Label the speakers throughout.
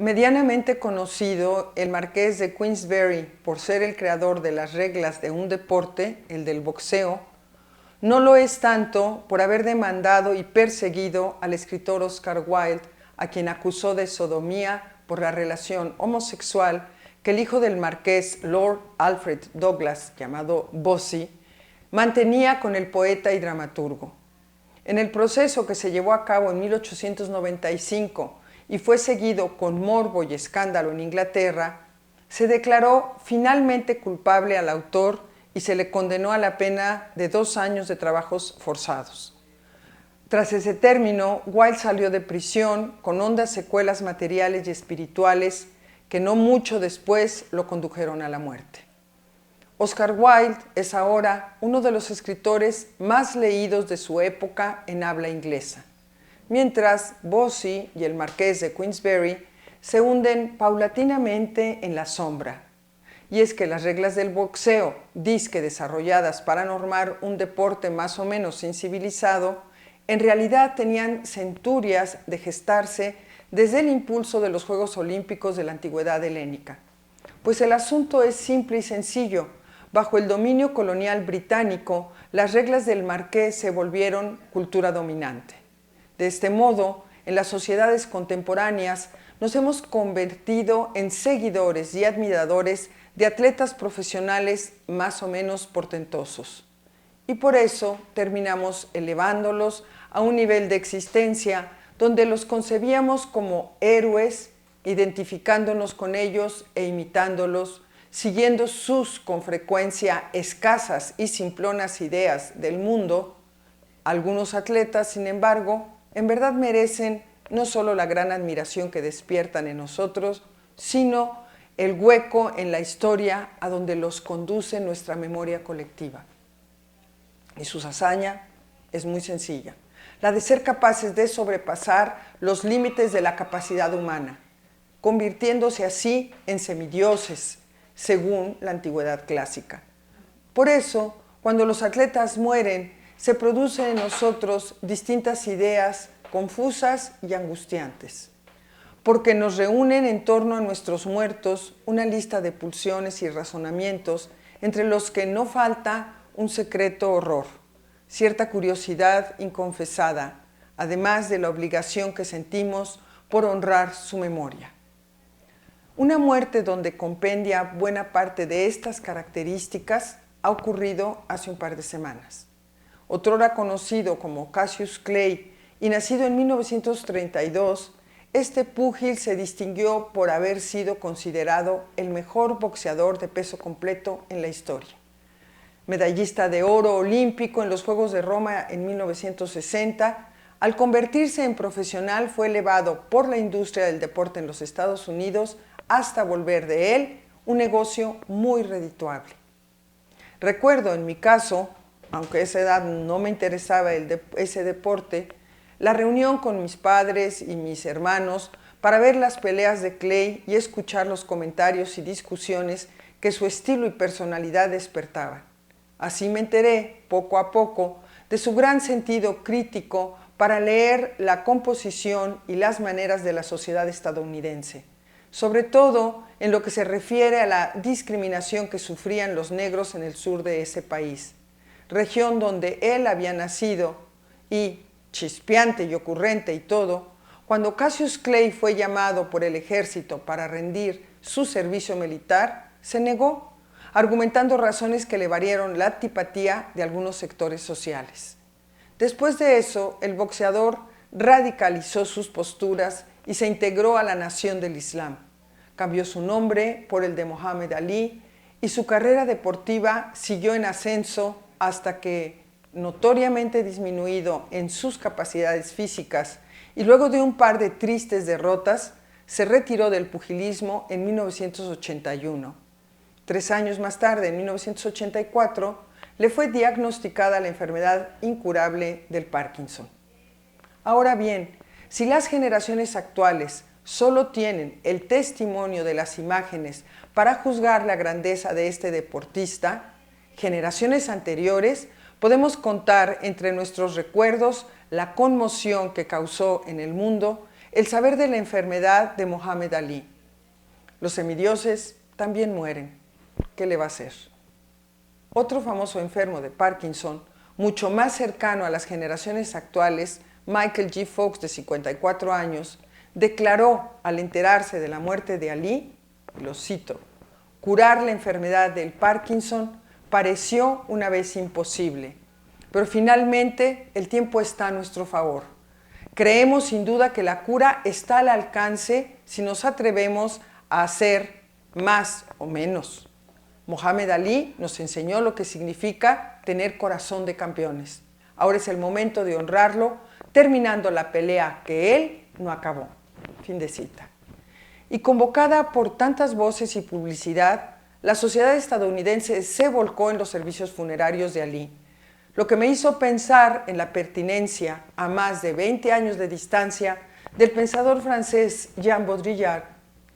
Speaker 1: Medianamente conocido, el marqués de Queensberry, por ser el creador de las reglas de un deporte, el del boxeo, no lo es tanto por haber demandado y perseguido al escritor Oscar Wilde, a quien acusó de sodomía por la relación homosexual que el hijo del marqués Lord Alfred Douglas, llamado Bossy, mantenía con el poeta y dramaturgo. En el proceso que se llevó a cabo en 1895 y fue seguido con morbo y escándalo en Inglaterra, se declaró finalmente culpable al autor y se le condenó a la pena de 2 años de trabajos forzados. Tras ese término, Wilde salió de prisión con hondas secuelas materiales y espirituales que no mucho después lo condujeron a la muerte. Oscar Wilde es ahora uno de los escritores más leídos de su época en habla inglesa, mientras Bossy y el marqués de Queensberry se hunden paulatinamente en la sombra. Y es que las reglas del boxeo, disque desarrolladas para normar un deporte más o menos incivilizado, en realidad tenían centurias de gestarse desde el impulso de los Juegos Olímpicos de la antigüedad helénica. Pues el asunto es simple y sencillo. Bajo el dominio colonial británico, las reglas del marqués se volvieron cultura dominante. De este modo, en las sociedades contemporáneas nos hemos convertido en seguidores y admiradores de atletas profesionales más o menos portentosos. Y por eso terminamos elevándolos a un nivel de existencia donde los concebíamos como héroes, identificándonos con ellos e imitándolos, siguiendo sus con frecuencia escasas y simplonas ideas del mundo. Algunos atletas, sin embargo, en verdad merecen no solo la gran admiración que despiertan en nosotros, sino el hueco en la historia a donde los conduce nuestra memoria colectiva. Y su hazaña es muy sencilla, la de ser capaces de sobrepasar los límites de la capacidad humana, convirtiéndose así en semidioses, según la antigüedad clásica. Por eso, cuando los atletas mueren, se producen en nosotros distintas ideas confusas y angustiantes, porque nos reúnen en torno a nuestros muertos una lista de pulsiones y razonamientos entre los que no falta un secreto horror, cierta curiosidad inconfesada, además de la obligación que sentimos por honrar su memoria. Una muerte donde compendia buena parte de estas características ha ocurrido hace un par de semanas. Otrora conocido como Cassius Clay y nacido en 1932, este púgil se distinguió por haber sido considerado el mejor boxeador de peso completo en la historia. Medallista de oro olímpico en los Juegos de Roma en 1960, al convertirse en profesional fue elevado por la industria del deporte en los Estados Unidos hasta volver de él un negocio muy redituable. Recuerdo en mi caso, aunque a esa edad no me interesaba ese deporte, la reunión con mis padres y mis hermanos para ver las peleas de Clay y escuchar los comentarios y discusiones que su estilo y personalidad despertaban. Así me enteré, poco a poco, de su gran sentido crítico para leer la composición y las maneras de la sociedad estadounidense, sobre todo en lo que se refiere a la discriminación que sufrían los negros en el sur de ese país, región donde él había nacido y, chispeante y ocurrente y todo, cuando Cassius Clay fue llamado por el ejército para rendir su servicio militar, se negó, argumentando razones que le valieron la antipatía de algunos sectores sociales. Después de eso, el boxeador radicalizó sus posturas y se integró a la nación del Islam. Cambió su nombre por el de Muhammad Ali y su carrera deportiva siguió en ascenso hasta que, notoriamente disminuido en sus capacidades físicas y luego de un par de tristes derrotas, se retiró del pugilismo en 1981. 3 años más tarde, en 1984, le fue diagnosticada la enfermedad incurable del Parkinson. Ahora bien, si las generaciones actuales solo tienen el testimonio de las imágenes para juzgar la grandeza de este deportista, generaciones anteriores podemos contar entre nuestros recuerdos la conmoción que causó en el mundo el saber de la enfermedad de Mohamed Ali. Los semidioses también mueren. ¿Qué le va a hacer? Otro famoso enfermo de Parkinson, mucho más cercano a las generaciones actuales, Michael J. Fox, de 54 años, declaró al enterarse de la muerte de Ali, y lo cito, curar la enfermedad del Parkinson pareció una vez imposible, pero finalmente el tiempo está a nuestro favor. Creemos sin duda que la cura está al alcance si nos atrevemos a hacer más o menos. Mohamed Ali nos enseñó lo que significa tener corazón de campeones. Ahora es el momento de honrarlo, terminando la pelea que él no acabó. Fin de cita. Y convocada por tantas voces y publicidad, la sociedad estadounidense se volcó en los servicios funerarios de Ali, lo que me hizo pensar en la pertinencia, a más de 20 años de distancia, del pensador francés Jean Baudrillard,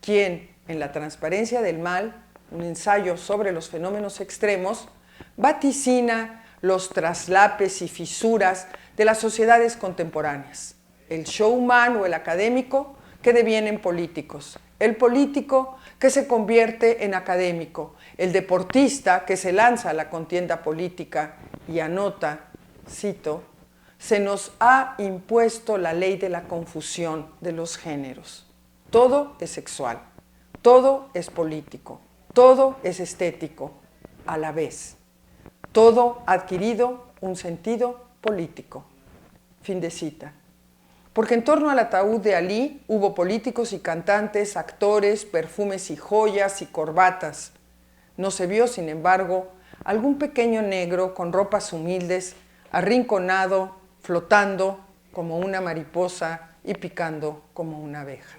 Speaker 1: quien, en La transparencia del mal, un ensayo sobre los fenómenos extremos, vaticina los traslapes y fisuras de las sociedades contemporáneas. El showman o el académico que devienen políticos, el político que se convierte en académico, el deportista que se lanza a la contienda política y anota, cito, se nos ha impuesto la ley de la confusión de los géneros. Todo es sexual, todo es político, todo es estético a la vez. Todo ha adquirido un sentido político. Fin de cita. Porque en torno al ataúd de Ali hubo políticos y cantantes, actores, perfumes y joyas y corbatas. No se vio, sin embargo, algún pequeño negro con ropas humildes, arrinconado, flotando como una mariposa y picando como una abeja.